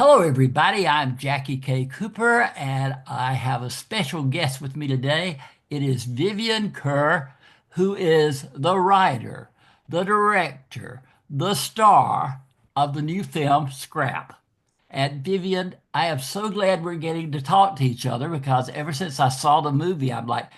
Hello, everybody. I'm Jackie K. Cooper, and I have a special guest with me today. It is Vivian Kerr, who is the writer, the director, the star of the new film Scrap. And Vivian, I am so glad we're getting to talk to each other because ever since I saw the movie, I'm like,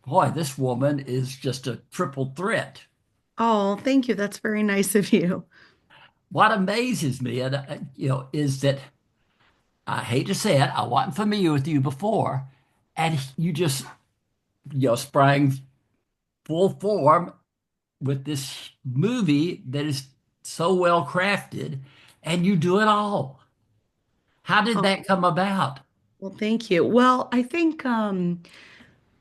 boy, this woman is just a triple threat. Oh, thank you. That's very nice of you. What amazes me, is that I hate to say it, I wasn't familiar with you before, and you just, sprang full form with this movie that is so well crafted, and you do it all. How did Oh, that come about? well, thank you. Well, I think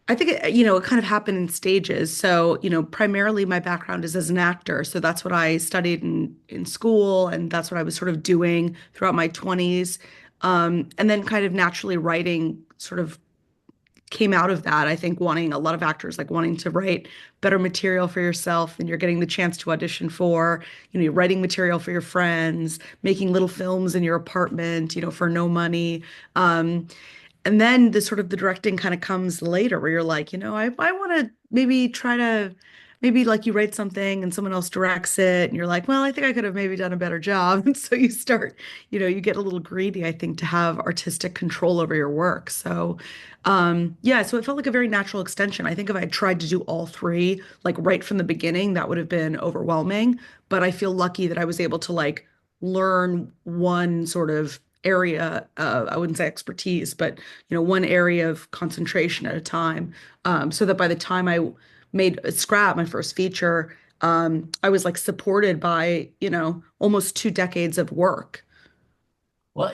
it kind of happened in stages. So, primarily my background is as an actor. So that's what I studied in school, and that's what I was sort of doing throughout my 20s. And then kind of naturally writing sort of came out of that. I think wanting a lot of actors like wanting to write better material for yourself than you're getting the chance to audition for. You're writing material for your friends, making little films in your apartment, for no money. Um, and then the sort of the directing kind of comes later where you're like, I want to maybe try to maybe like you write something and someone else directs it and you're like, well, I think I could have maybe done a better job. And so you start, you get a little greedy, I think, to have artistic control over your work. So yeah, so it felt like a very natural extension. I think if I tried to do all three, like right from the beginning, that would have been overwhelming. But I feel lucky that I was able to like learn one sort of area, I wouldn't say expertise, but one area of concentration at a time. So that by the time I made Scrap, my first feature, I was like supported by, almost 2 decades of work. Well,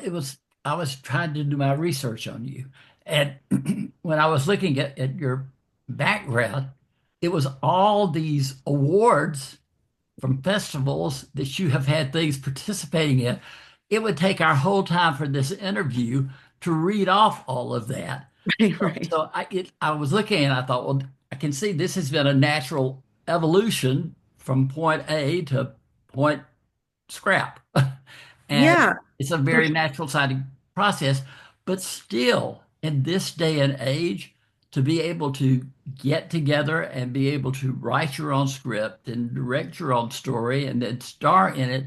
I was trying to do my research on you. And when I was looking at your background, it was all these awards from festivals that you have had things participating in. It would take our whole time for this interview to read off all of that. Right, So, right. I was looking and I thought, well, I can see this has been a natural evolution from point A to point scrap. And Yeah, it's a for very natural sounding process, but still in this day and age, to be able to get together and be able to write your own script and direct your own story and then star in it.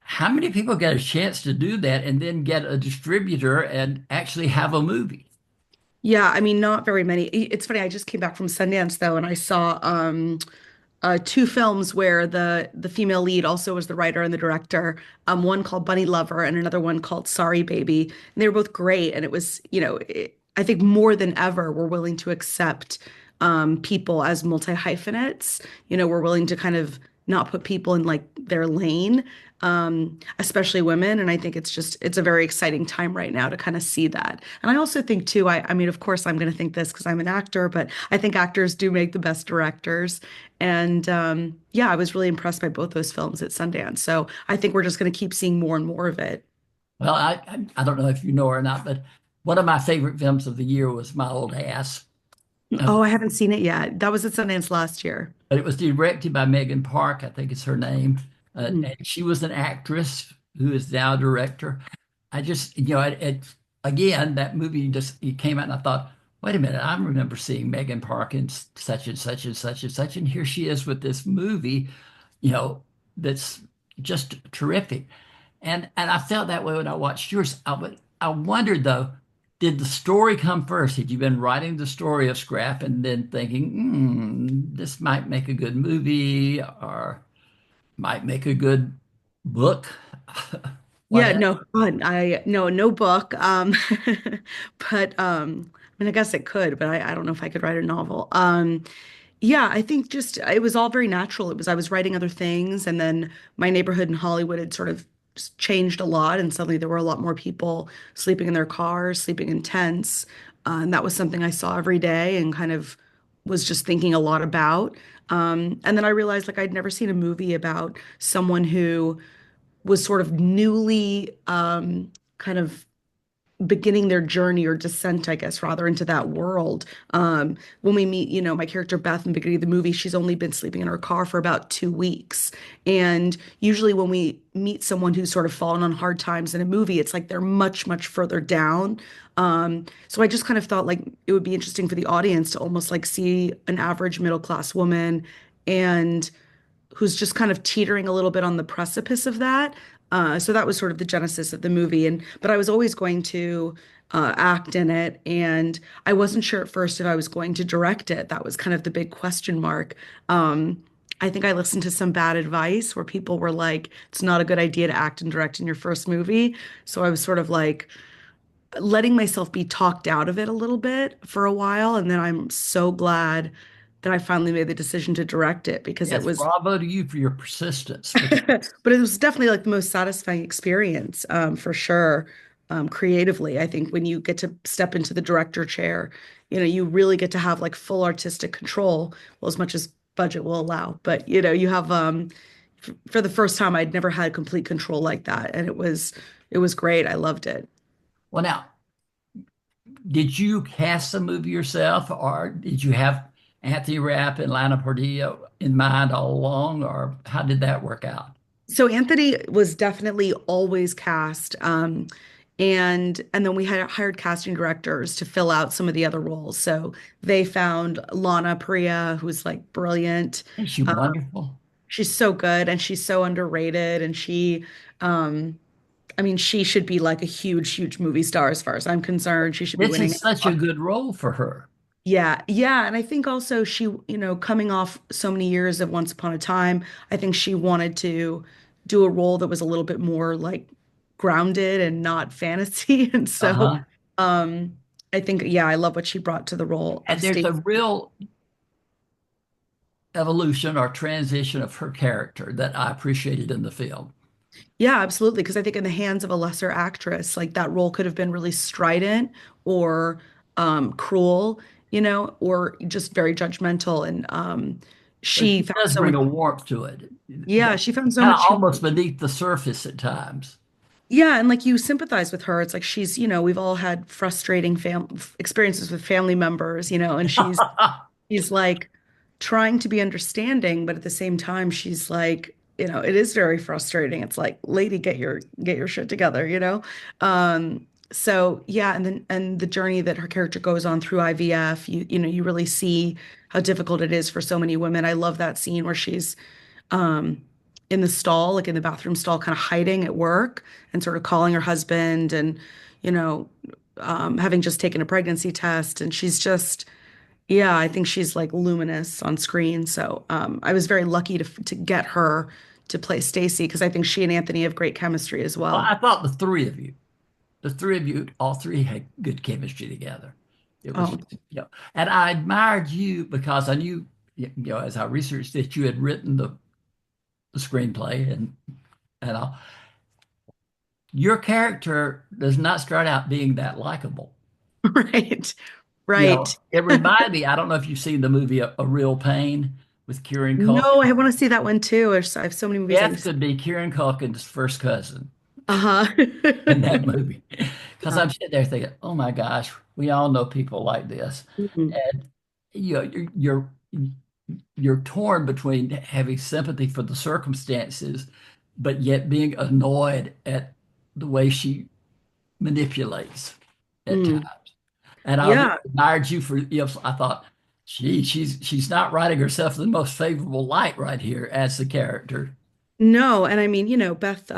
How many people get a chance to do that and then get a distributor and actually have a movie? Yeah, I mean, not very many. It's funny, I just came back from Sundance though, and I saw two films where the female lead also was the writer and the director. One called Bunny Lover and another one called Sorry Baby. And they were both great. And it was, I think more than ever, we're willing to accept people as multi-hyphenates. We're willing to kind of not put people in like their lane, especially women. And I think it's a very exciting time right now to kind of see that. And I also think too, I mean, of course, I'm going to think this because I'm an actor, but I think actors do make the best directors. And yeah, I was really impressed by both those films at Sundance. So I think we're just going to keep seeing more and more of it. Well, I don't know if you know or not, but one of my favorite films of the year was My Old Ass. Uh, Oh, I haven't seen it yet. That was at Sundance last year. but it was directed by Megan Park, I think is her name. Mm. And she was an actress who is now a director. I just, again, that movie just it came out and I thought, wait a minute, I remember seeing Megan Park in such and such and such and such, and here she is with this movie, you know, that's just terrific. And I felt that way when I watched yours. I wondered though, did the story come first? Had you been writing the story of Scrap and then thinking, this might make a good movie or might make a good book? Yeah, Whatever. no, I no book. But I mean, I guess it could, but I don't know if I could write a novel. Yeah, I think just it was all very natural. It was I was writing other things, and then my neighborhood in Hollywood had sort of changed a lot, and suddenly there were a lot more people sleeping in their cars, sleeping in tents, and that was something I saw every day, and kind of was just thinking a lot about. And then I realized like I'd never seen a movie about someone who was sort of newly kind of beginning their journey or descent, I guess, rather into that world. When we meet, my character Beth in the beginning of the movie, she's only been sleeping in her car for about 2 weeks. And usually when we meet someone who's sort of fallen on hard times in a movie, it's like they're much, much further down. So I just kind of thought like it would be interesting for the audience to almost like see an average middle class woman and who's just kind of teetering a little bit on the precipice of that. So that was sort of the genesis of the movie. And but I was always going to act in it, and I wasn't sure at first if I was going to direct it. That was kind of the big question mark. I think I listened to some bad advice where people were like, "It's not a good idea to act and direct in your first movie." So I was sort of like letting myself be talked out of it a little bit for a while, and then I'm so glad that I finally made the decision to direct it because it Yes, was bravo to you for your persistence because but it was definitely like the most satisfying experience, for sure. Creatively, I think when you get to step into the director chair, you really get to have like full artistic control, well, as much as budget will allow. But you have for the first time, I'd never had complete control like that, and it was great. I loved it. well now, did you cast the movie yourself or did you have Anthony Rapp and Lana Portillo in mind all along, or how did that work out? So Anthony was definitely always cast. And then we had hired casting directors to fill out some of the other roles. So they found Lana Priya, who's like brilliant. Is she Uh, wonderful? she's so good and she's so underrated. And um, I mean, she should be like a huge, huge movie star as far as I'm concerned. She should be This winning. is such a good role for her. Yeah, yeah, and I think also she, coming off so many years of Once Upon a Time, I think she wanted to do a role that was a little bit more like grounded and not fantasy. And so, Uh-huh. um, I think, yeah, I love what she brought to the role And of there's a Stacey. real evolution or transition of her character that I appreciated in the film. Yeah, absolutely. Because I think in the hands of a lesser actress, like that role could have been really strident or cruel, or just very judgmental. And But she she found does so bring much. a warmth to it, Yeah, she found so kind of much almost humanity. beneath the surface at times. Yeah, and like you sympathize with her. It's like she's, we've all had frustrating experiences with family members, and she's like trying to be understanding, but at the same time, she's like, it is very frustrating. It's like, lady, get your shit together, you know? So yeah, and the journey that her character goes on through IVF, you really see how difficult it is for so many women. I love that scene where she's um in the stall, like in the bathroom stall, kind of hiding at work and sort of calling her husband and, you know, having just taken a pregnancy test. And she's just, yeah, I think she's like luminous on screen. So I was very lucky to get her to play Stacy because I think she and Anthony have great chemistry as Well, well. I thought the three of you, all three had good chemistry together. It was, Oh, and I admired you because I knew, as I researched that you had written the screenplay and all. Your character does not start out being that likable. right, right. It reminded me, I don't know if you've seen the movie A Real Pain with Kieran No, Culkin. I want to see that one too. I have so many movies I need Beth to see. could be Kieran Culkin's first cousin Uh-huh. in that movie. Because Yeah. I'm sitting there thinking, oh my gosh, we all know people like this. Mhm. And you're torn between having sympathy for the circumstances, but yet being annoyed at the way she manipulates at times. Mm. And I really Yeah. admired you for, I thought, gee, she's not writing herself in the most favorable light right here as the character. No, and I mean, Beth,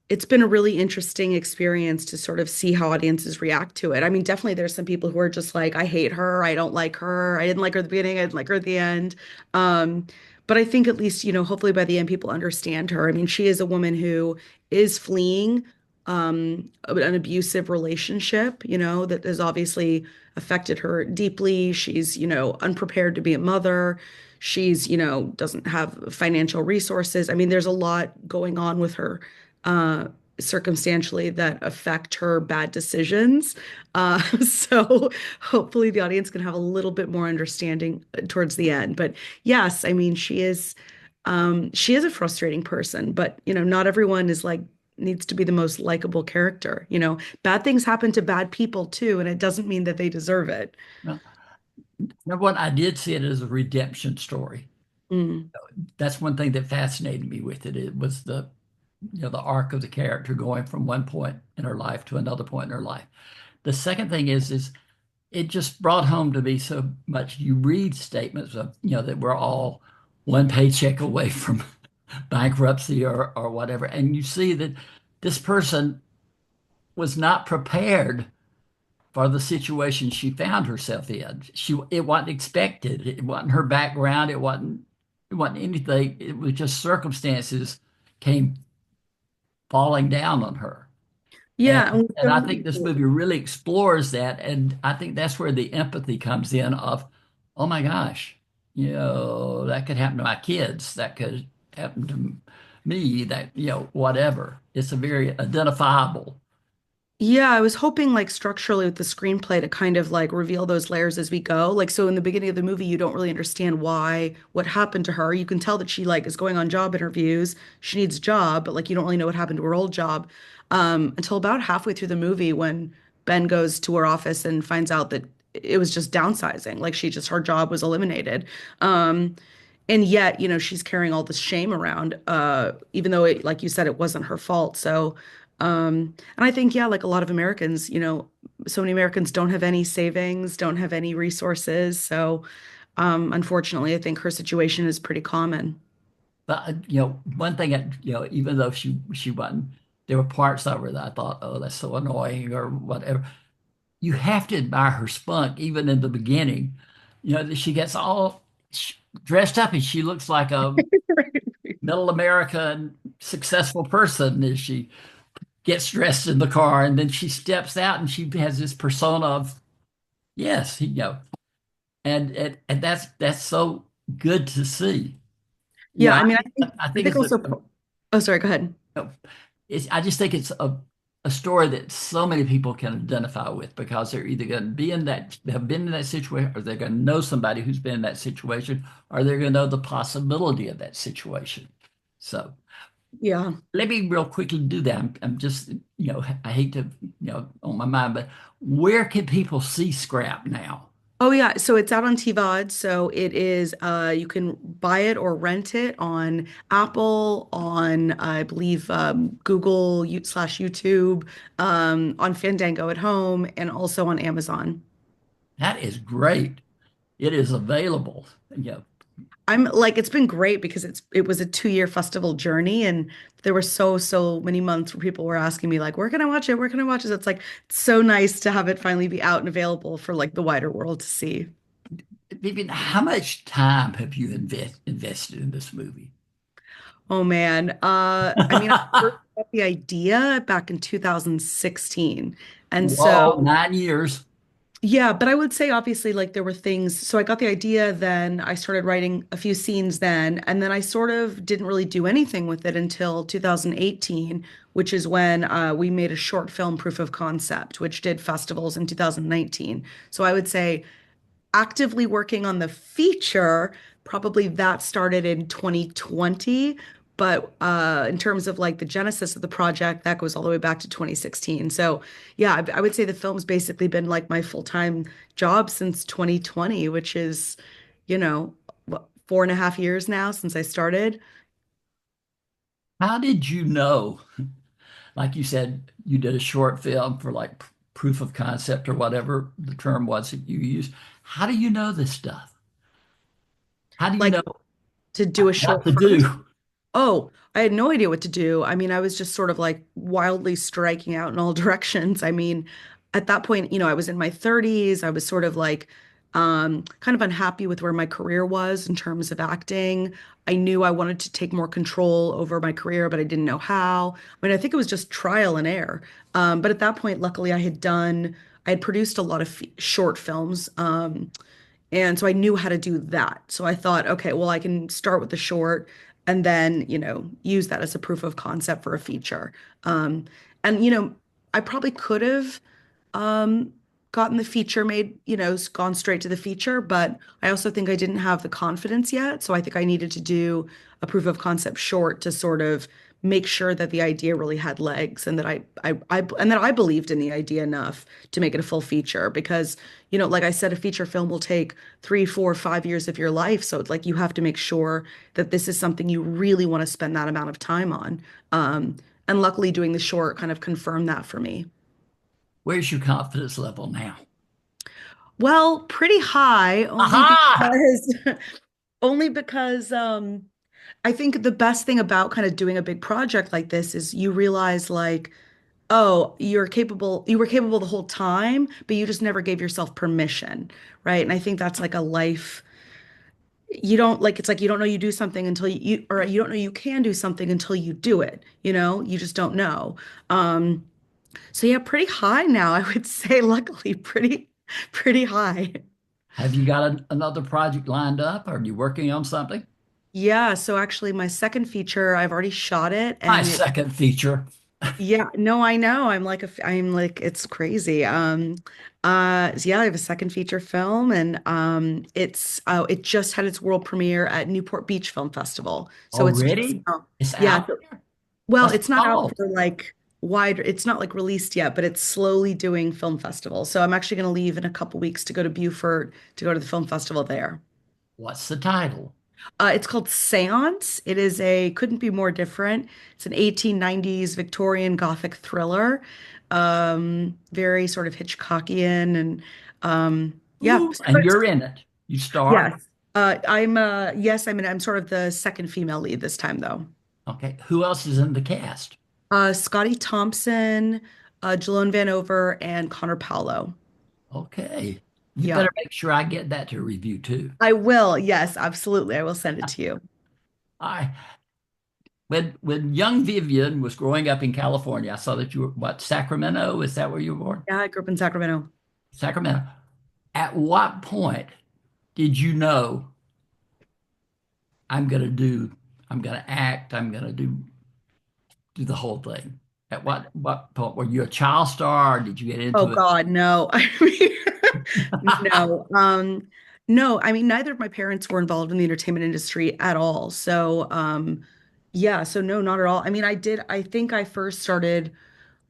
it's been a really interesting experience to sort of see how audiences react to it. I mean, definitely there's some people who are just like, I hate her, I don't like her, I didn't like her at the beginning, I didn't like her at the end. Um, but I think at least, hopefully by the end people understand her. I mean, she is a woman who is fleeing an abusive relationship, that has obviously affected her deeply. She's, unprepared to be a mother. She's, doesn't have financial resources. I mean, there's a lot going on with her uh, circumstantially that affect her bad decisions. So hopefully the audience can have a little bit more understanding towards the end. But yes, I mean, she is a frustrating person, but not everyone is like needs to be the most likable character. Bad things happen to bad people too, and it doesn't mean that they deserve it. Well, number one, I did see it as a redemption story. Mm. That's one thing that fascinated me with it. It was the arc of the character going from one point in her life to another point in her life. The second thing is it just brought home to me so much. You read statements of, that we're all one paycheck away from bankruptcy or whatever, and you see that this person was not prepared for the situation she found herself in. It wasn't expected. It wasn't her background. It wasn't anything. It was just circumstances came falling down on her. And Yeah, and we and I think don't. this movie really explores that. And I think that's where the empathy comes in of, oh my gosh, that could happen to my kids. That could happen to me, that, whatever. It's a very identifiable. Yeah, I was hoping like structurally with the screenplay to kind of like reveal those layers as we go. Like so in the beginning of the movie, you don't really understand what happened to her. You can tell that she like is going on job interviews. She needs a job, but like you don't really know what happened to her old job until about halfway through the movie when Ben goes to her office and finds out that it was just downsizing. Like her job was eliminated. And yet, she's carrying all this shame around, even though like you said, it wasn't her fault. So and I think, yeah, like a lot of Americans, so many Americans don't have any savings, don't have any resources. So, unfortunately, I think her situation is pretty common. But one thing that, even though she wasn't, there were parts of her that I thought, oh, that's so annoying or whatever. You have to admire her spunk, even in the beginning. That she gets all dressed up and she looks like a middle American successful person as she gets dressed in the car, and then she steps out and she has this persona of, yes, and that's so good to see. Yeah, I I mean, I I think think also, oh, sorry, go ahead. I just think it's a story that so many people can identify with because they're either going to be in that, they have been in that situation, or they're going to know somebody who's been in that situation, or they're going to know the possibility of that situation. So Yeah. let me real quickly do that. I'm just, I hate to, on my mind, but where can people see Scrap now? Oh yeah, so it's out on TVOD. So it is you can buy it or rent it on Apple, on I believe Google slash YouTube, on Fandango at home, and also on Amazon. That is great. It is available. I'm like, it's been great because it was a 2-year festival journey, and there were so many months where people were asking me like, where can I watch it? Where can I watch it? It's like it's so nice to have it finally be out and available for like the wider world to see. Vivian, how much time have you invested in this movie? Oh man, I mean, I first got the idea back in 2016, and Whoa, so 9 years. yeah, but I would say obviously like there were things. So I got the idea, then I started writing a few scenes then, and then I sort of didn't really do anything with it until 2018, which is when we made a short film proof of concept, which did festivals in 2019. So I would say actively working on the feature, probably that started in 2020. But in terms of like the genesis of the project, that goes all the way back to 2016. So yeah, I would say the film's basically been like my full-time job since 2020, which is, what, 4.5 years now since I started. How did you know? Like you said, you did a short film for like proof of concept or whatever the term was that you used. How do you know this stuff? How do you Like know to do a what short to first. do? Oh, I had no idea what to do. I mean, I was just sort of like wildly striking out in all directions. I mean, at that point, I was in my 30s. I was sort of like kind of unhappy with where my career was in terms of acting. I knew I wanted to take more control over my career, but I didn't know how. I mean, I think it was just trial and error. But at that point, luckily, I had produced a lot of short films. And so I knew how to do that. So I thought, okay, well, I can start with the short and then, use that as a proof of concept for a feature. Um, and, I probably could have um, gotten the feature made, gone straight to the feature, but I also think I didn't have the confidence yet. So I think I needed to do a proof of concept short to sort of make sure that the idea really had legs and that and that I believed in the idea enough to make it a full feature because, like I said, a feature film will take 3, 4, 5 years of your life. So it's like you have to make sure that this is something you really want to spend that amount of time on. And luckily doing the short kind of confirmed that for me. Where's your confidence level now? Well, pretty high, only Aha! because only because I think the best thing about kind of doing a big project like this is you realize like, oh, you were capable the whole time, but you just never gave yourself permission, right? And I think that's like a life, you don't like, it's like you don't know you do something until or you don't know you can do something until you do it, you just don't know. Um, so yeah, pretty high now, I would say, luckily, pretty high. Have you got another project lined up? Are you working on something? Yeah, so actually my second feature, I've already shot it My and it second feature. yeah, no, I know. I'm like it's crazy. So yeah, I have a second feature film and it just had its world premiere at Newport Beach Film Festival. So it's just Already? It's yeah, out so, there? well, What's it it's not out called? for like it's not like released yet, but it's slowly doing film festivals. So I'm actually going to leave in a couple weeks to go to Beaufort to go to the film festival there. What's the title? It's called Seance. It is a couldn't be more different. It's an 1890s Victorian Gothic thriller, very sort of Hitchcockian and yeah. Ooh, and you're in it. You star? Yes. I'm sort of the second female lead this time though. Okay. Who else is in the cast? Scotty Thompson, Jalone Van Over, and Connor Paolo. Okay. You Yeah. better make sure I get that to review too. I will. Yes, absolutely. I will send it to you. I when young Vivian was growing up in California, I saw that you were what, Sacramento? Is that where you were born? Yeah, I grew up in Sacramento. Sacramento. At what point did you know I'm gonna do, I'm gonna act, I'm gonna do the whole thing? At what point were you a child star or did you get Oh into it? God, no. I mean, no. No, I mean, neither of my parents were involved in the entertainment industry at all. So, yeah, so no, not at all. I mean, I think I first started,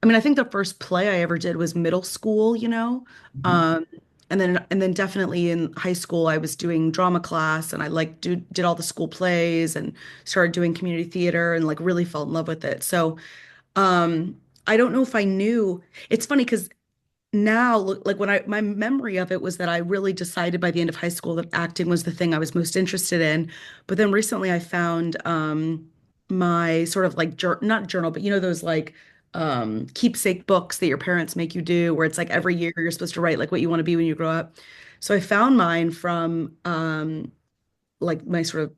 I mean, I think the first play I ever did was middle school, you know? Mhm. Um, and then definitely in high school, I was doing drama class and I like did all the school plays and started doing community theater and like really fell in love with it. So, I don't know if I knew. It's funny because now like when I my memory of it was that I really decided by the end of high school that acting was the thing I was most interested in. But then recently I found my sort of like not journal, but those like keepsake books that your parents make you do where it's like every year you're supposed to write like what you want to be when you grow up. So I found mine from like my sort of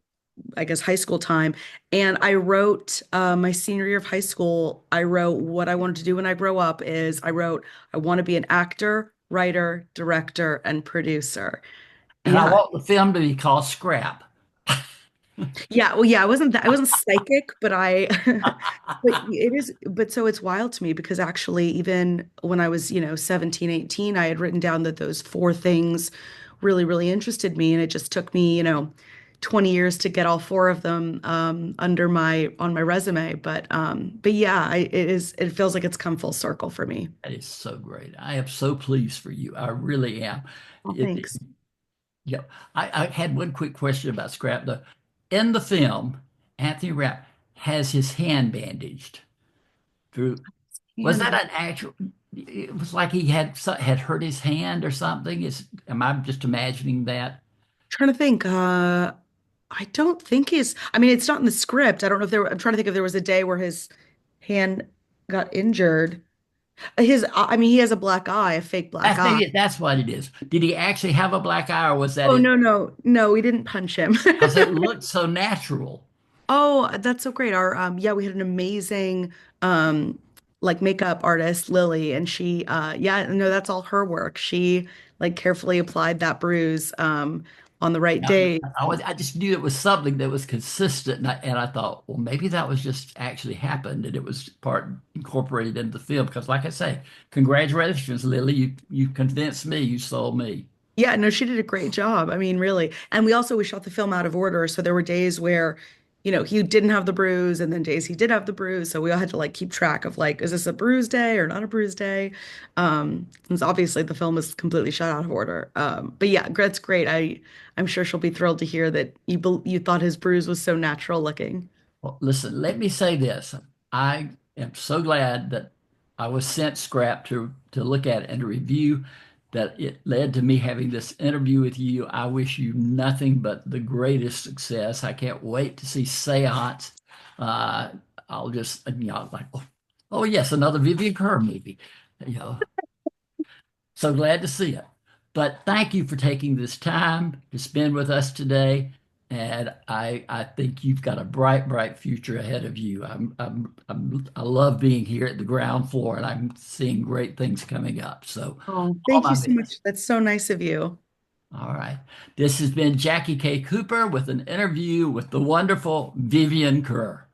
I guess high school time. And I wrote my senior year of high school, I wrote what I wanted to do when I grow up is I wrote, I want to be an actor, writer, director, and producer. And I Yeah. want the film to be called Scrap. Yeah. Well, yeah, I wasn't psychic, but but it is, but so it's wild to me because actually, even when I was, 17, 18, I had written down that those four things really, really interested me. And it just took me, 20 years to get all four of them on my resume. But yeah, it feels like it's come full circle for me. That is so great. I am so pleased for you. I really am. Well, It, thanks. yeah. I had one quick question about Scrap. In the film, Anthony Rapp has his hand bandaged through. Was And that an actual? It was like he had hurt his hand or something. Am I just imagining that? trying to think, I don't think I mean, it's not in the script. I don't know if I'm trying to think if there was a day where his hand got injured. I mean, he has a black eye, a fake black That's eye. maybe that's what it is. Did he actually have a black eye, or was that Oh, it? no, no, no, we didn't punch him. Because it looked so natural. Oh, that's so great. Yeah, we had an amazing um like makeup artist, Lily, and she yeah, no, that's all her work. She like carefully applied that bruise on the right Now, day. I just knew it was something that was consistent, and I thought, well, maybe that was just actually happened, and it was part incorporated into the film. Because, like I say, congratulations, Lily, you convinced me, you sold me. Yeah, no, she did a great job. I mean, really. And we shot the film out of order, so there were days where he didn't have the bruise, and then days he did have the bruise. So we all had to like keep track of like, is this a bruise day or not a bruise day? Since obviously the film is completely shot out of order. But yeah, that's great. I'm sure she'll be thrilled to hear that you thought his bruise was so natural looking. Well, listen, let me say this. I am so glad that I was sent scrap to look at and to review that it led to me having this interview with you. I wish you nothing but the greatest success. I can't wait to see Seance. Uh, I'll just, like, oh yes, another Vivian Kerr movie. You know, so glad to see it. But thank you for taking this time to spend with us today. And I think you've got a bright, bright future ahead of you. I love being here at the ground floor and I'm seeing great things coming up. So Oh, all thank you my so much. best. That's so nice of you. All right. This has been Jackie K. Cooper with an interview with the wonderful Vivian Kerr.